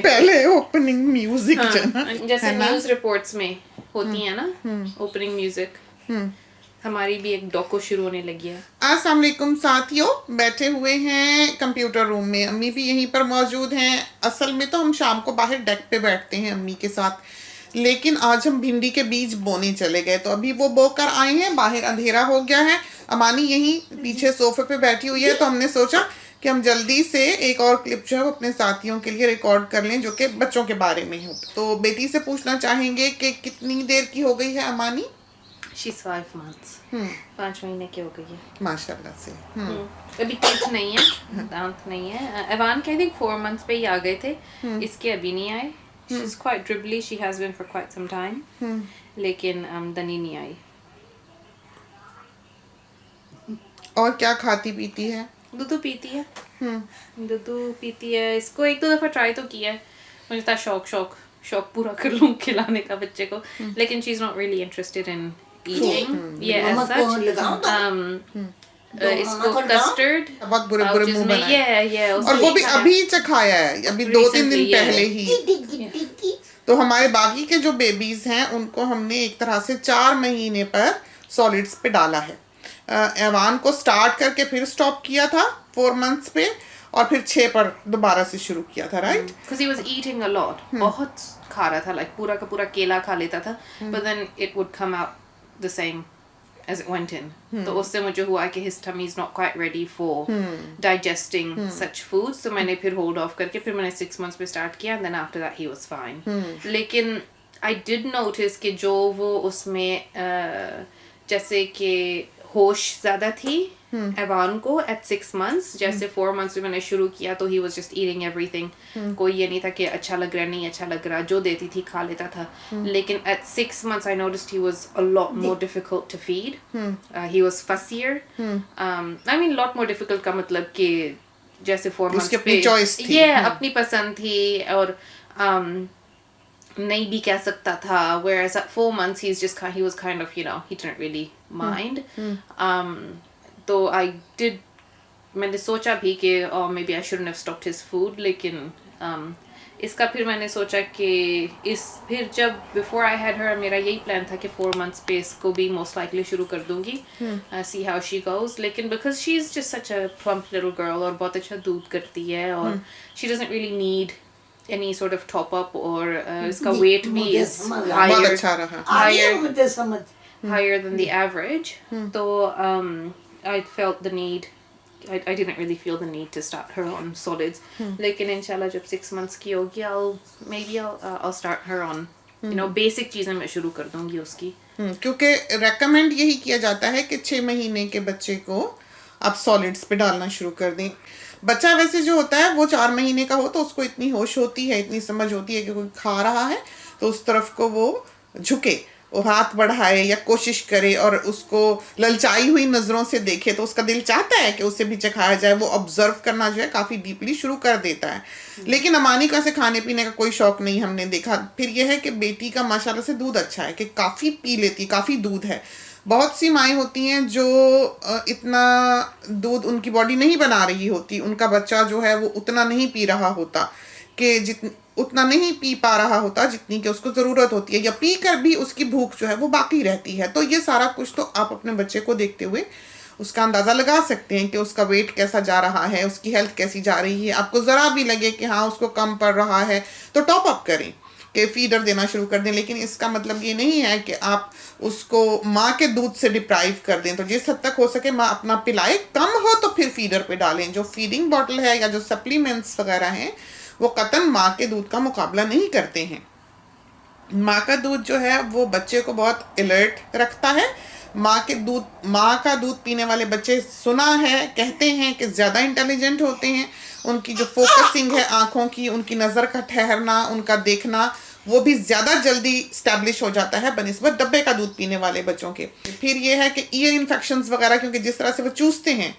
पहले opening music जो ना जैसे न्यूज रिपोर्ट्स में होती है ना ओपनिंग म्यूजिक, हमारी भी एक डॉको शुरू होने लगी है। अस्सलाम वालेकुम साथियों, बैठे हुए हैं कंप्यूटर रूम में, अम्मी भी यहीं पर मौजूद हैं। असल में तो हम शाम को बाहर डेक पे बैठते हैं अम्मी के साथ, लेकिन आज हम भिंडी के बीज बोने चले गए, तो अभी वो बोकर आए हैं। बाहर अंधेरा हो गया है, अमानी यहीं पीछे सोफे पे बैठी हुई है, तो हमने सोचा कि हम जल्दी से एक और क्लिप जो है वो अपने साथियों के लिए रिकॉर्ड कर लें, जो कि बच्चों के बारे में हो। तो बेटी से पूछना चाहेंगे कि कितनी देर की हो गई है अमानी? She's 5 months. 5 महीने की हो गई है माशाल्लाह से। अभी टीथ नहीं है, दांत नहीं है। अवान के आई थिंक 4 months पे ही आ गए थे, इसके अभी नहीं आए। She's quite dribbly, she has been for quite some time. लेकिन दनी नहीं आई। और क्या खाती पीती है? दूध पीती है, दूध पीती है। इसको एक दो दफा ट्राई तो किया है, मुझे था शौक पूरा कर लूं खिलाने का बच्चे को, लेकिन she is not really interested in eating ये एज सच। इसको कस्टर्ड बहुत बुरे बुरे मुंह बनाए, ये और वो भी अभी चखाया है, अभी 2-3 दिन पहले ही। तो हमारे बाकी के जो बेबीज हैं उनको हमने एक तरह से 4 महीने पर सॉलिड्स पे डाला है। एवान को स्टार्ट करके फिर स्टॉप किया था 4 months पे, और फिर 6 पर दोबारा से शुरू किया था, right? Because he was eating a lot, बहुत खा रहा था, लाइक पूरा का पूरा केला खा लेता था, but then it would come out the same as it went in. तो उससे मुझे हुआ कि his tummy is not quite ready for digesting such food, so मैंने फिर hold off करके फिर मैंने 6 months पे start किया, and then after that he was fine. लेकिन I did notice कि जो वो उसमें जैसे कि होश ज्यादा थी एवान को at 6 months, जैसे 4 months में मैंने शुरू किया तो he was just eating everything. कोई ये नहीं था कि अच्छा लग रहा नहीं अच्छा लग रहा, जो देती थी खा लेता था। लेकिन at 6 months I noticed he was a lot more difficult to feed. He was fussier. I mean lot more difficult का मतलब कि जैसे 4 months उसकी अपनी चॉइस थी, अपनी पसंद थी, और नहीं भी कह सकता था, whereas at 4 months he was kind of, you know, he didn't really mind. तो मैंने सोचा भी कि maybe I shouldn't have stopped his food, लेकिन इसका फिर मैंने सोचा कि फिर जब before I had her मेरा यही प्लान था कि 4 months पे इसको भी most likely शुरू कर दूंगी, see how she goes. लेकिन because she's just such a plump little girl और बहुत अच्छा दूध करती है, और she doesn't really need any sort of top up, और इसका weight भी is higher than the average. So I felt the need, I didn't really feel the need to start her on solids. लेकिन इंशाल्लाह जब 6 months की होगी I'll start her on, you know, basic चीजें मैं शुरू कर दूंगी उसकी। क्योंकि रेकमेंड यही किया जाता है कि 6 महीने के बच्चे को आप सॉलिड्स पे डालना शुरू कर दें। बच्चा वैसे जो होता है वो 4 महीने का हो तो उसको इतनी होश होती है, इतनी समझ होती है कि कोई खा रहा है तो उस तरफ को वो झुके, वो हाथ बढ़ाए या कोशिश करे और उसको ललचाई हुई नज़रों से देखे, तो उसका दिल चाहता है कि उसे भी चखाया जाए। वो ऑब्जर्व करना जो है काफ़ी डीपली शुरू कर देता है। लेकिन अमानी का से खाने पीने का कोई शौक नहीं हमने देखा। फिर यह है कि बेटी का माशाल्लाह से दूध अच्छा है कि काफ़ी पी लेती, काफ़ी दूध है। बहुत सी माएँ होती हैं जो इतना दूध उनकी बॉडी नहीं बना रही होती, उनका बच्चा जो है वो उतना नहीं पी रहा होता, कि उतना नहीं पी पा रहा होता जितनी कि उसको ज़रूरत होती है, या पी कर भी उसकी भूख जो है वो बाकी रहती है। तो ये सारा कुछ तो आप अपने बच्चे को देखते हुए उसका अंदाज़ा लगा सकते हैं कि उसका वेट कैसा जा रहा है, उसकी हेल्थ कैसी जा रही है। आपको ज़रा भी लगे कि हाँ उसको कम पड़ रहा है तो टॉप अप करें, कि फीडर देना शुरू कर दें। लेकिन इसका मतलब ये नहीं है कि आप उसको माँ के दूध से डिप्राइव कर दें। तो जिस हद तक हो सके माँ अपना पिलाए, कम हो तो फिर फीडर पे डालें। जो फीडिंग बॉटल है या जो सप्लीमेंट्स वगैरह हैं वो कतन माँ के दूध का मुकाबला नहीं करते हैं। माँ का दूध जो है वो बच्चे को बहुत अलर्ट रखता है। माँ का दूध पीने वाले बच्चे सुना है, कहते हैं कि ज़्यादा इंटेलिजेंट होते हैं। उनकी जो फोकसिंग है आँखों की, उनकी नज़र का ठहरना, उनका देखना, वो भी ज़्यादा जल्दी स्टैब्लिश हो जाता है बनिस्बत डब्बे का दूध पीने वाले बच्चों के। फिर ये है कि ईयर इन्फेक्शंस वगैरह, क्योंकि जिस तरह से वो चूसते हैं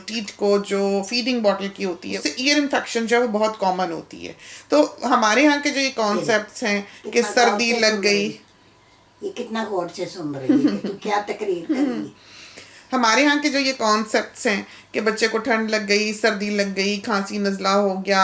टीथ को जो फीडिंग बॉटल की होती है, उससे ईयर इन्फेक्शन जो है वो बहुत कॉमन होती है। तो हमारे यहाँ के जो ये कॉन्सेप्ट्स हैं कि सर्दी लग गई, ये कितना गौर से सुन रही है, तू क्या तकरीर कर रही है? हमारे यहाँ के जो ये कॉन्सेप्ट्स हैं कि बच्चे को ठंड लग गई, सर्दी लग गई, खांसी नजला हो गया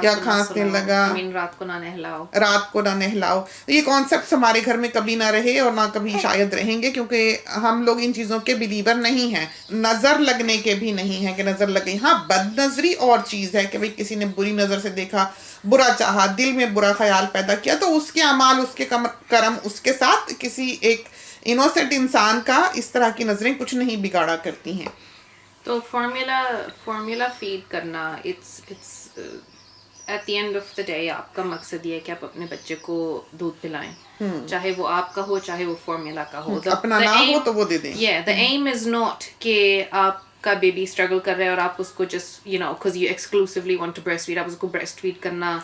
या खांसने लगा, रात को ना नहलाओ, रात को ना नहलाओ, तो ये कॉन्सेप्ट्स हमारे घर में कभी ना रहे और ना कभी शायद रहेंगे, क्योंकि हम लोग इन चीज़ों के बिलीवर नहीं हैं, नज़र लगने के भी नहीं हैं कि नज़र लग गई। हाँ, बदनजरी और चीज़ है कि भाई किसी ने बुरी नज़र से देखा, बुरा चाहा, दिल में बुरा ख्याल पैदा किया, तो उसके अमाल, उसके कर्म उसके साथ किसी एक इनोसेंट इंसान का इस तरह की नजरें कुछ नहीं बिगाड़ा करती हैं। तो फॉर्मूला फीड करना, it's eight the end of the day आपका मकसद ये है कि आप अपने बच्चे को दूध पिलाएं, चाहे वो आपका हो चाहे वो फॉर्मूला का हो। अपना ना हो तो वो दे दें। द एम इज नॉट कि आपका बेबी स्ट्रगल कर रहा है और आप उसको just because you exclusively want to breast feed, आप उसको ब्रेस्ट फीड करना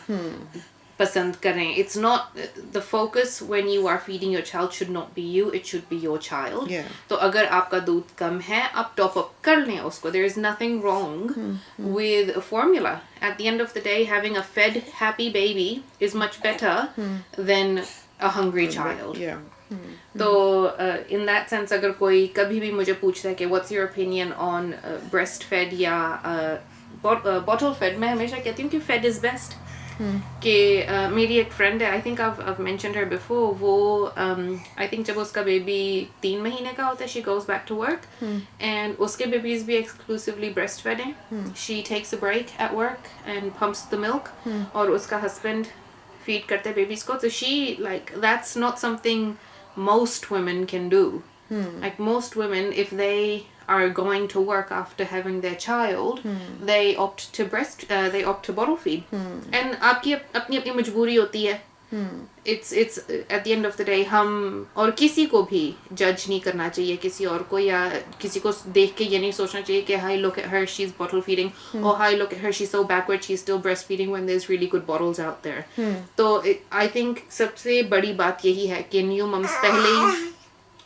पसंद करें। It's not the focus when you are feeding your child should not be you, it should be your child. तो अगर आपका दूध कम है आप टॉप अप कर लें उसको, there is nothing wrong with a formula. At the end of the day having a fed happy baby is much better than a hungry child. तो इन दैट सेंस अगर कोई कभी भी मुझे पूछता है कि what's your opinion on breast fed या बॉटल फेड, मैं हमेशा कहती हूँ कि फेड इज बेस्ट। कि मेरी एक फ्रेंड है, I think I've mentioned her before, वो आई थिंक जब उसका बेबी 3 महीने का होता है she goes back to work and उसके बेबीज भी exclusively breastfed हैं। she takes a break at work and pumps the milk और उसका husband feed करते हैं बेबीज को। तो she like that's not something most women can do। like most women, if they are going to work after having their child, they opt to bottle feed and आपकी अपनी अपनी मजबूरी होती है। it's at the end of the day हम और किसी को भी जज नहीं करना चाहिए किसी और को, या किसी को देख के ये नहीं सोचना चाहिए कि hi look at her she's bottle feeding or hi look at her she's so backward she's still breastfeeding when there's really good bottles out there। तो I think सबसे बड़ी बात यही है कि न्यू मम्स पहले ही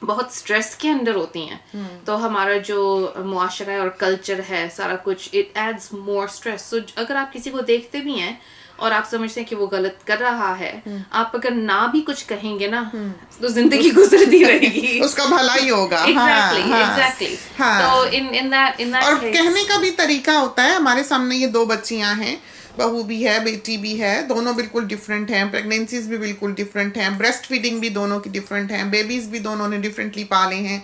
बहुत स्ट्रेस के अंदर होती हैं। तो हमारा जो मुआशरा है और कल्चर है सारा कुछ, इट एड्स मोर स्ट्रेस। सो अगर आप किसी को देखते भी हैं और आप समझते हैं कि वो गलत कर रहा है, आप अगर ना भी कुछ कहेंगे ना तो जिंदगी गुजरती रहेगी उसका भला ही होगा। एग्जैक्टली। तो इन दैट और कहने का भी तरीका होता है। हमारे सामने ये 2 बच्चियां हैं, बहू भी है बेटी भी है, दोनों बिल्कुल डिफरेंट हैं, प्रेगनेंसीज भी बिल्कुल डिफरेंट हैं, ब्रेस्ट फीडिंग भी दोनों की डिफरेंट हैं, बेबीज भी दोनों ने डिफरेंटली पाले हैं,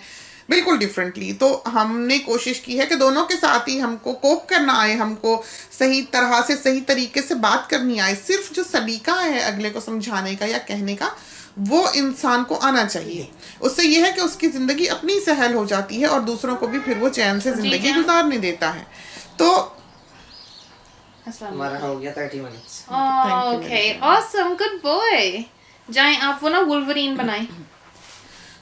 बिल्कुल डिफरेंटली। तो हमने कोशिश की है कि दोनों के साथ ही हमको कोप करना आए, हमको सही तरह से सही तरीके से बात करनी आए। सिर्फ जो सलीका है अगले को समझाने का या कहने का, वो इंसान को आना चाहिए। उससे ये है कि उसकी ज़िंदगी अपनी सहल हो जाती है और दूसरों को भी फिर वो चैन से ज़िंदगी गुजारने देता है। तो हमारा हो गया 30 minutes. Okay, awesome, good boy. जाएं आप वो ना वुल्वरीन बनाएं।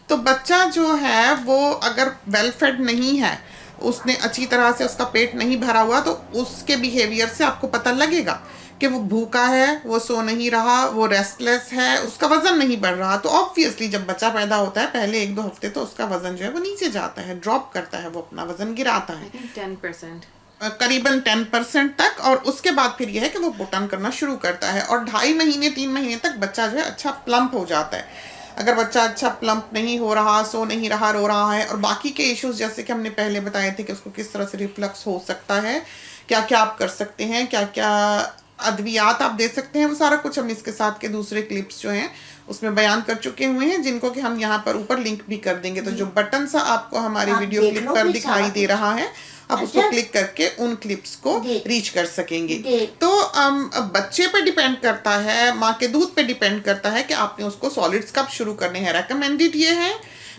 तो बच्चा जो है वो अगर वेल फेड नहीं है, उसने अच्छी तरह से उसका पेट नहीं भरा हुआ, तो उसके बिहेवियर से आपको पता लगेगा कि वो भूखा है, वो सो नहीं रहा, वो रेस्टलेस है, उसका वजन नहीं बढ़ रहा। तो ऑब्वियसली जब बच्चा पैदा होता है पहले 1-2 हफ्ते तो उसका वजन जो है वो नीचे जाता है, ड्रॉप करता है, वो अपना वजन गिराता है 10%, करीबन 10% तक। और उसके बाद फिर यह है कि वो पुट ऑन करना शुरू करता है और 2.5 महीने 3 महीने तक बच्चा जो है अच्छा प्लम्प हो जाता है। अगर बच्चा अच्छा प्लम्प नहीं हो रहा, सो नहीं रहा, रो रहा है और बाकी के इश्यूज जैसे कि हमने पहले बताए थे कि उसको किस तरह से रिफ्लक्स हो सकता है, क्या क्या आप कर सकते हैं, क्या क्या अद्वियात आप दे सकते हैं, वो सारा कुछ हम इसके साथ के दूसरे क्लिप्स जो हैं उसमें बयान कर चुके हुए हैं, जिनको कि हम यहाँ पर ऊपर लिंक भी कर देंगे। तो जो बटन सा आपको हमारी वीडियो क्लिप पर दिखाई दे रहा है, आप उसको क्लिक करके उन क्लिप्स को रीच कर सकेंगे। तो बच्चे पे डिपेंड करता है, माँ के दूध पे डिपेंड करता है कि आपने उसको सॉलिड्स कब शुरू करने हैं। रेकमेंडेड ये है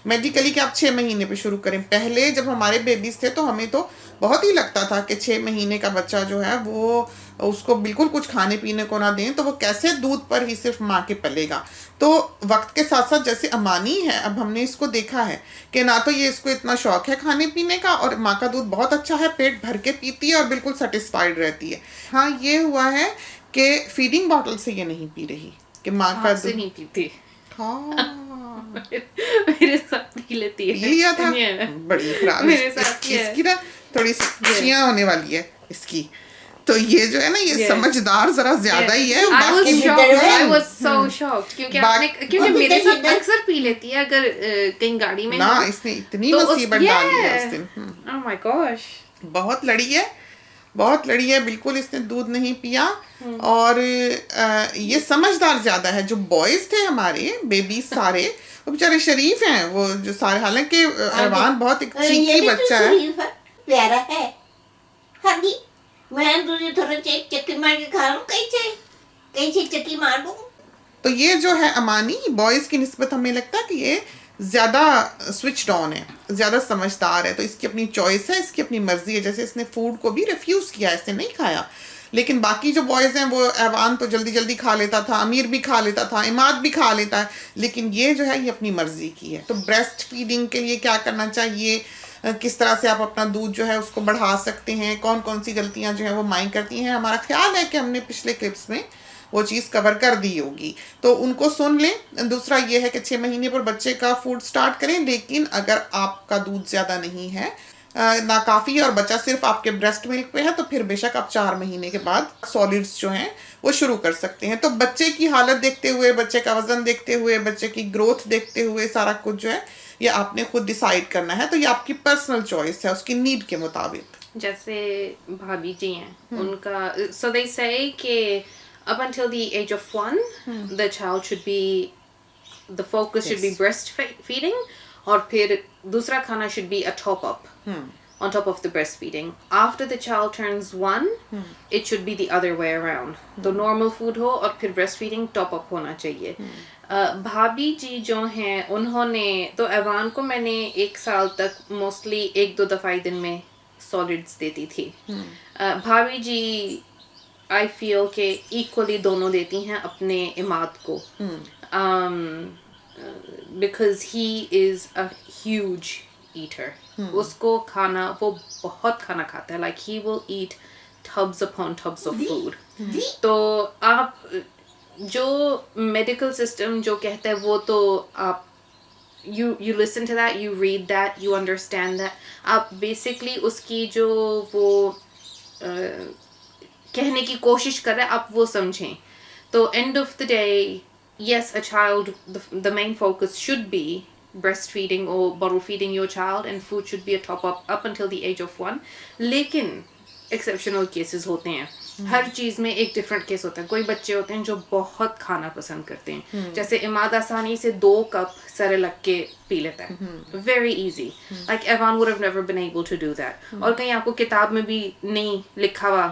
मेडिकली कि आप 6 महीने पे शुरू करें। पहले जब हमारे बेबीज थे तो हमें तो बहुत ही लगता था कि 6 महीने का बच्चा जो है वो उसको बिल्कुल कुछ खाने पीने को ना दें तो वो कैसे दूध पर ही सिर्फ माँ के पलेगा। तो वक्त के साथ साथ जैसे अमानी है, अब हमने इसको देखा है कि ना तो ये इसको इतना शौक है खाने पीने का और माँ का दूध बहुत अच्छा है, पेट भर के पीती है और बिल्कुल सेटिस्फाइड रहती है। हाँ, ये हुआ है कि फीडिंग बॉटल से ये नहीं पी रही कि माँ का दूध नहीं पीती। हाँ मेरे साथ पी लेती है। लिया था बड़ी खराब मेरे साथ इसकी ना थोड़ी सी छियाँ होने वाली है इसकी। तो ये जो है ना ये Yeah. समझदार जरा ज्यादा ही है I was बाकी shocked. I was so shocked क्योंकि बाकी- आपने क्योंकि वो भी मेरे साथ कहीं अक्सर पी लेती है अगर कहीं गाड़ी में ना हो। इसने इतनी तो उस- मुसीबत डाली है Yeah. उस दिन Oh my gosh. बहुत लड़ी है बिल्कुल इसने दूध नहीं पिया और ये समझदार ज्यादा है जो बॉयज थे हमारे बेबीज सारे वो बेचारे शरीफ हैं वो जो सारे हालांकि अरमान बहुत एक ये चीकी भी तो बच्चा है शरीफ है, प्यारा है। हाँ जी, मैं तुझे थोड़ा चक्की मार के खा लूँ कहीं से चक्की मार दूँ। तो ये जो है अमानी बॉयज की निस्बत हमें लगता है कि ये ज्यादा स्विच ऑन है ज्यादा समझदार है तो इसकी अपनी चॉइस है इसकी अपनी मर्जी है जैसे इसने फूड को भी रिफ्यूज किया इसने नहीं खाया लेकिन बाकी जो बॉयज हैं वो ऐवान तो जल्दी जल्दी खा लेता था अमीर भी खा लेता था इमाद भी खा लेता है लेकिन ये जो है ये अपनी मर्जी की है तो ब्रेस्ट फीडिंग के लिए क्या करना चाहिए किस तरह से आप अपना दूध जो है उसको बढ़ा सकते हैं कौन कौन सी गलतियां जो है वो माइंड करती हैं हमारा ख्याल है कि हमने पिछले क्लिप्स में वो चीज़ कवर कर दी होगी तो उनको सुन लें दूसरा ये है कि 6 महीने पर बच्चे का फूड स्टार्ट करें लेकिन अगर आपका दूध ज़्यादा नहीं है ना काफ़ी और बच्चा सिर्फ आपके ब्रेस्ट मिल्क पे है तो फिर बेशक आप 4 महीने के बाद सॉलिड्स जो हैं वो शुरू कर सकते हैं तो बच्चे की हालत देखते हुए बच्चे का वजन देखते हुए बच्चे की ग्रोथ देखते हुए सारा कुछ जो है ये आपने खुद डिसाइड करना है तो ये आपकी पर्सनल चॉइस है उसकी नीड के मुताबिक जैसे भाभी जी हैं उनका so they say कि up until the age of 1 the child should be the focus should be Yes. breastfeeding और फिर दूसरा खाना should be a top up on top of the breastfeeding after the child turns 1 it should be the other way around तो normal food हो और फिर breastfeeding top up होना चाहिए भाभी जी जो हैं उन्होंने तो ऐवान को मैंने 1 साल तक मोस्टली 1-2 दफ़ा ही दिन में सॉलिड्स देती थी भाभी जी आई फील के इक्वली दोनों देती हैं अपने इमाद को because he is a huge eater उसको खाना वो बहुत खाना खाता है like he will eat tubs upon tubs of food तो आप जो मेडिकल सिस्टम जो कहता है वो तो आप you listen to that, you read that, you understand that. आप basically उसकी जो वो कहने की कोशिश कर रहे हैं आप वो समझें तो end of the day yes a child the main focus should be breastfeeding or bottle feeding your child and food should be a top up until the age of 1 लेकिन exceptional cases होते हैं हर चीज में एक different case होता है कोई बच्चे होते हैं जो बहुत खाना पसंद करते हैं जैसे इमाद आसानी से 2 कप सेरेलक के पी लेता है very easy like Evan would have never been able to do that और कहीं आपको किताब में भी नहीं लिखा हुआ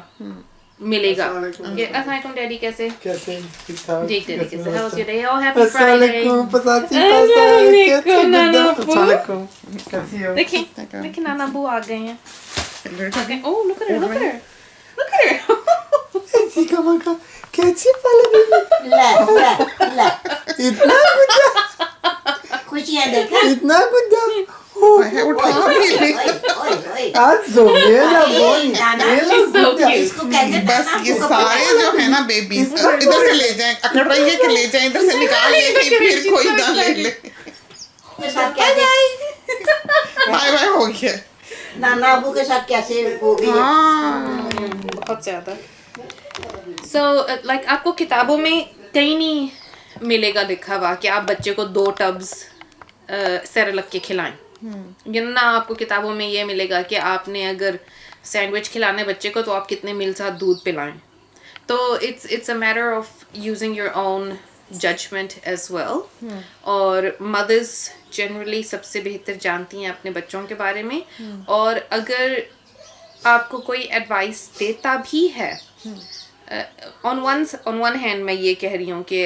मिलेगा अस्सलाम वालेकुम डैडी कैसे कैसे ठीक ठाक ठीक डैडी कैसे how was your day oh happy Friday अस्सलाम पसाती अस्सलाम वालेकुम, अस्सलाम कैसी हो देखिए नाना बू आ गए हैं oh look at her look at her ऐसी कमर का कैसी पल ला इतना गुद्दा खुशियाँ देखा इतना गुद्दा है उठा भी ले ओए आज जो मेरा बोल नाना, मेरा she's so गुद्दा cute. इसको कहते हैं बस नाना, ये आपको सारे पता जो है ना बेबीज इधर से ले जाएं अकड़ रही है कि ले जाएं इधर से निकाल ले कि फिर कोई ना ले ले के साथ कैसे बाय बाय हो गया नाना अबू के साथ कैसे हो गई है? हाँ बहुत ज़्यादा सो लाइक आपको किताबों में कहीं नहीं मिलेगा लिखा हुआ कि आप बच्चे को 2 टब्स सेरेलक के खिलाएं या ना आपको किताबों में ये मिलेगा कि आपने अगर सैंडविच खिलाने बच्चे को तो आप कितने मील साथ दूध पिलाएं तो it's a matter of using your own judgement as well और मदर्स जनरली सबसे बेहतर जानती हैं अपने बच्चों के बारे में और अगर आपको कोई एडवाइस देता भी है ऑन वन हैंड मैं ये कह रही हूँ कि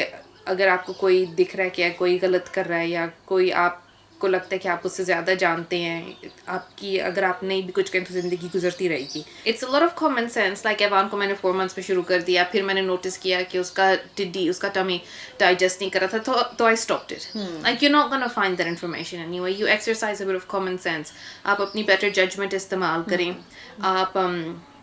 अगर आपको कोई दिख रहा है कि कोई गलत कर रहा है या कोई आपको लगता है कि आप उससे ज़्यादा जानते हैं आपकी अगर आप नहीं भी कुछ करें तो ज़िंदगी गुजरती रहेगी it's a lot of common sense like Evan को मैंने 4 months पे शुरू कर दिया फिर मैंने नोटिस किया कि उसका टिड्डी उसका टमी डाइजेस्ट नहीं कर रहा था तो I stopped it like you not gonna find that information anyway you exercise a bit of common sense आप अपनी बेटर जजमेंट इस्तेमाल करें आप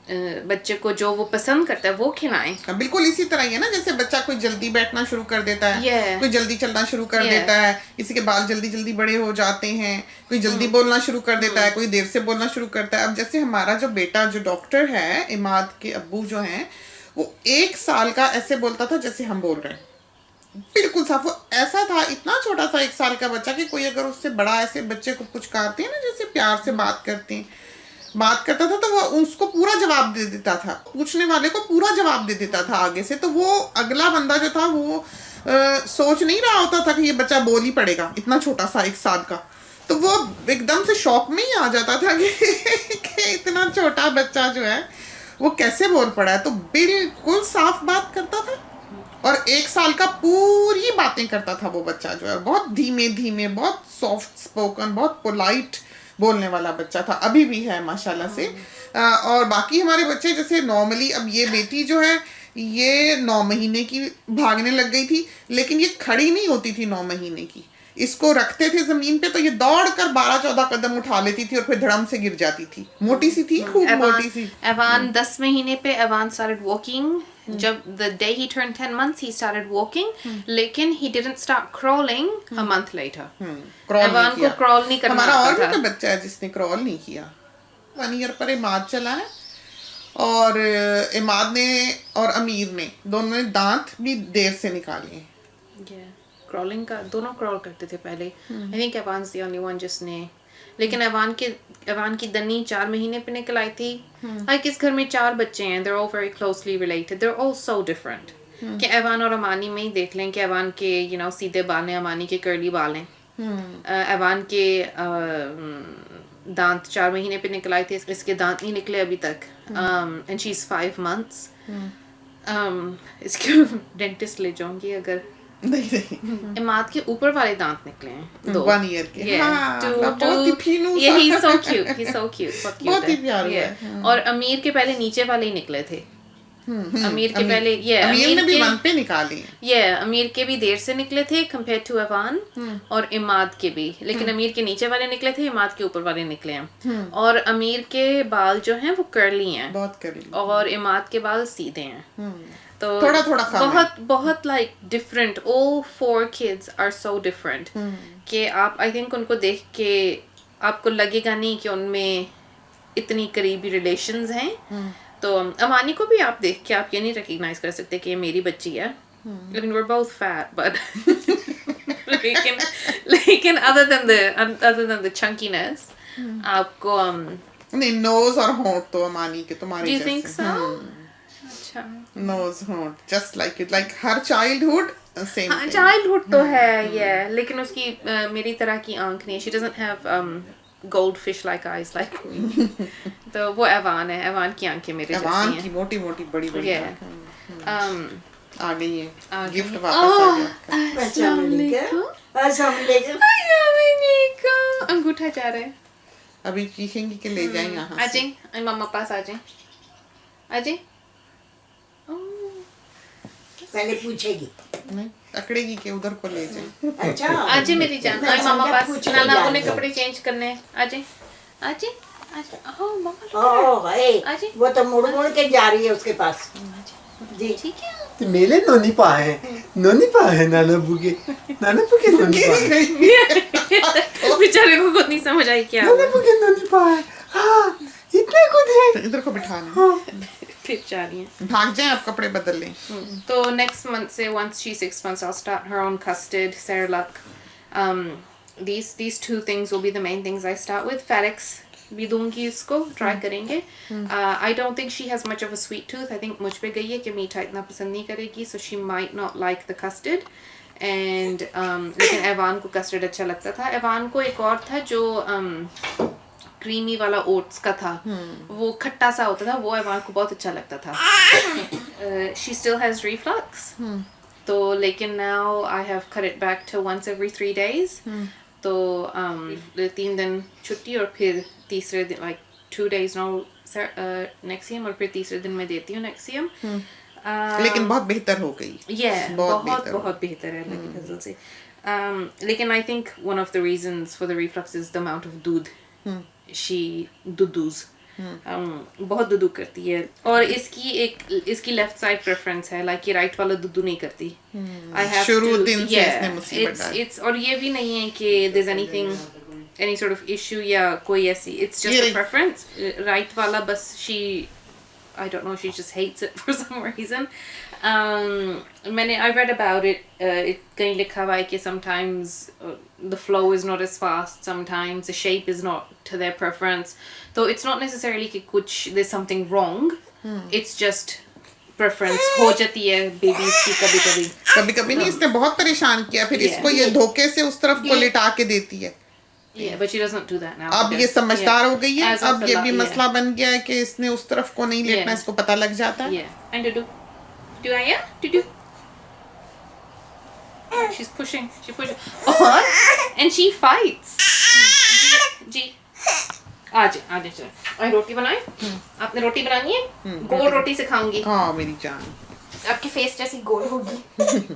बच्चे को जो वो पसंद करता है वो खिलाएं. हाँ, बिल्कुल इसी तरह ही है ना, जैसे बच्चा कोई जल्दी बैठना शुरू कर देता है, Yeah. कोई जल्दी चलना शुरू कर Yeah. देता है, किसी के बाल जल्दी जल्दी बड़े हो जाते हैं, कोई जल्दी बोलना शुरू कर देता है, कोई देर से बोलना शुरू करता है. अब जैसे हमारा जो बेटा जो डॉक्टर है, इमाद के अब्बू जो हैं, वो 1 साल का ऐसे बोलता था जैसे हम बोल रहे हैं, बिल्कुल साफ. वो ऐसा था, इतना छोटा सा 1 साल का बच्चा कि कोई अगर उससे बड़ा ऐसे बच्चे को पुचकारते हैं ना, जैसे प्यार से बात करता था, तो वो उसको पूरा जवाब दे देता था, पूछने वाले को पूरा जवाब दे देता था आगे से. तो वो अगला बंदा जो था वो सोच नहीं रहा होता था कि ये बच्चा बोल ही पड़ेगा, इतना छोटा सा 1 साल का. तो वो एकदम से शॉक में ही आ जाता था कि इतना छोटा बच्चा जो है वो कैसे बोल पड़ा है. तो बिल्कुल साफ बात करता था, और 1 साल का पूरी बातें करता था वो बच्चा जो है. बहुत धीमे धीमे, बहुत सॉफ्ट स्पोकन, बहुत पोलाइट बोलने वाला बच्चा था, अभी भी है माशाल्लाह से. और बाकी हमारे बच्चे जैसे नॉर्मली, अब ये बेटी जो है ये 9 महीने की भागने लग गई थी, लेकिन ये खड़ी नहीं होती थी 9 महीने की. इसको रखते थे जमीन पे तो ये दौड़ कर 12-14 कदम उठा लेती थी और फिर धड़म से गिर जाती थी. मोटी सी थी, खूब मोटी सी. एवान 10 महीने पे एवान started walking. जब the day he turned 10 months he started walking, लेकिन he didn't start crawling a month later. Crawl Evan नहीं किया. को crawl नहीं करना हमारा और आता भी था. तो बच्चा है जिसने क्रॉल नहीं किया. 1 ईयर पर इमाद चला है, और इमाद ने और अमीर ने दोनों ने दांत भी देर से निकाले हैं. Crawling का दोनों crawl करते थे पहले. I think एवान's the only one जिसने, लेकिन एवान की दन्नी 4 महीने पे निकल आई थी. Like इस घर में 4 बच्चे हैं, they're all very closely related, they're all so different. कि एवान और अमानी में ही देख लें कि एवान के सीधे बाल हैं, अमानी के कर्ली बाल हैं. एवान के दांत 4 महीने पे निकल आए थे, इसके दांत नहीं निकले अभी तक. And she's 5 months. इसके डेंटिस्ट ले जाऊंगी अगर. नहीं इमाद के ऊपर वाले दांत निकले हैं 2. 1 ईयर के. हाँ, बहुत ही पीनू सा. Yeah, he's so cute. He's so cute. बहुत ही प्यारा है. और अमीर के पहले नीचे वाले ही निकले थे. अमीर के पहले अमीर ने भी 1 पे निकाली. अमीर के भी देर से निकले थे compared to एवान, और इमाद के भी. लेकिन अमीर के नीचे वाले निकले थे, इमाद के ऊपर वाले निकले हैं. और अमीर के बाल जो हैं वो कर्ली हैं, बहुत कर्ली, और इमाद के बाल सीधे हैं. तो थोड़ा बहुत like different. All 4 kids are so different. कि आप I think उनको देख के आपको लगेगा नहीं कि उनमें इतनी करीबी रिलेशंस हैं. तो अमानी को भी आप देख के आप ये नहीं रिकग्नाइज कर सकते कि ये मेरी बच्ची है. लेकिन we're both fat, but लेकिन other than the chunkiness, आपको नहीं, नोज और होंठ तो अमानी के तुम्हारे do you जैसे. think so? अच्छा. नोज, होंठ, just like it, like her childhood, same thing. Childhood तो है, लेकिन उसकी मेरी तरह की आंख नहीं. She doesn't have goldfish like eyes like me. तो वो एवान है, एवान की आंखें मेरे जैसी एवान हैं. की मोटी मोटी बड़ी बड़ी Yeah. आ गई है. आ गई. गिफ्ट वापस आ गया. अस्सलाम वालेकुम. अंगूठा जा रहा है. अभी चीखेंगी कि ले जाए यहाँ आ से. जाए, मम्मा पास आ जाए. आ जाए. पहले पूछेगी. नहीं, अकड़ेगी कि उधर को ले जाए. अच्छा. आ जाए मेरी जान. मैं आई मामा समझा पास. पूछ के नाना जा को ने रही है. कपड़े चेंज करने हैं. आ जाए. आ जाए. आ जाए. ओह मम्मा. ओह हे, आजी. वो तो मुड़ मुड़ के जा रही है उसके पास. जी. ठीक है. तो मेले नोनी पा है नाना बुके नोनी पा है. बेचारे को खुद नहीं समझ आई क्या नाना बुके नोनी पा है. हाँ, इतने कुछ है. तो इधर को बिठा लें. फिर जा रही हैं. भाग जाए, आप कपड़े बदल लें. तो next month से once she's 6 months I'll start her own custard, Cerelac. These 2 things will be the main things I start with. Fedex भी दूंगी इसको, try करेंगे. I don't think she has much of a sweet tooth. I think मुझ पे गई है कि मीठा इतना पसंद नहीं करेगी, so she might not like the custard. And लेकिन एवान को custard अच्छा लगता था. एवान को एक और था जो क्रीमी वाला ओट्स का था. वो खट्टा सा होता था, वो एवान को बहुत अच्छा लगता था. She still has reflux. तो लेकिन now I have cut it back to once every 3 days. तो 3 दिन छुट्टी और फिर तीसरे दिन like 2 days now Nexium, और फिर तीसरे दिन मैं देती हूँ Nexium. लेकिन बहुत बेहतर हो गई. बहुत बेहतर है लेकिन फजल से. लेकिन I think one of the reasons for the reflux is the amount of दूध she dudus. बहुत दुदू करती है और इसकी लेफ्ट साइड प्रेफरेंस है, लाइक ये राइट वाला दुदू नहीं करती। I have शुरू to- दिन से yeah, इसने मुसीबत डाली। it's और ये भी नहीं है कि there's anything any sort of issue या कोई ऐसी, it's just ये a preference। राइट वाला बस I don't know, she just hates it for some reason। I read about it, कहीं लिखा हुआ है कि sometimes the flow is not as fast, sometimes the shape is not to their preference, so it's not necessarily कि there's something wrong, it's just preference हो जाती है babies की कभी कभी नहीं, इसने बहुत परेशान किया, फिर Yeah. इसको ये धोखे से उस तरफ को लिटा के देती है। yeah, but she doesn't do that now। अब ये समझदार हो गई है, As of अब ये the- भी yeah. मसला बन गया है कि इसने उस तरफ को नहीं लेटना, Yeah. इसको पता लग जाता है। Yeah, and do I do? She's pushing, and she fights। जी आज चलो, रोटी बनाए? आपने रोटी बनानी है? गोल रोटी सिखाऊंगी, हाँ मेरी जान। आपके फेस जैसी गोल होगी।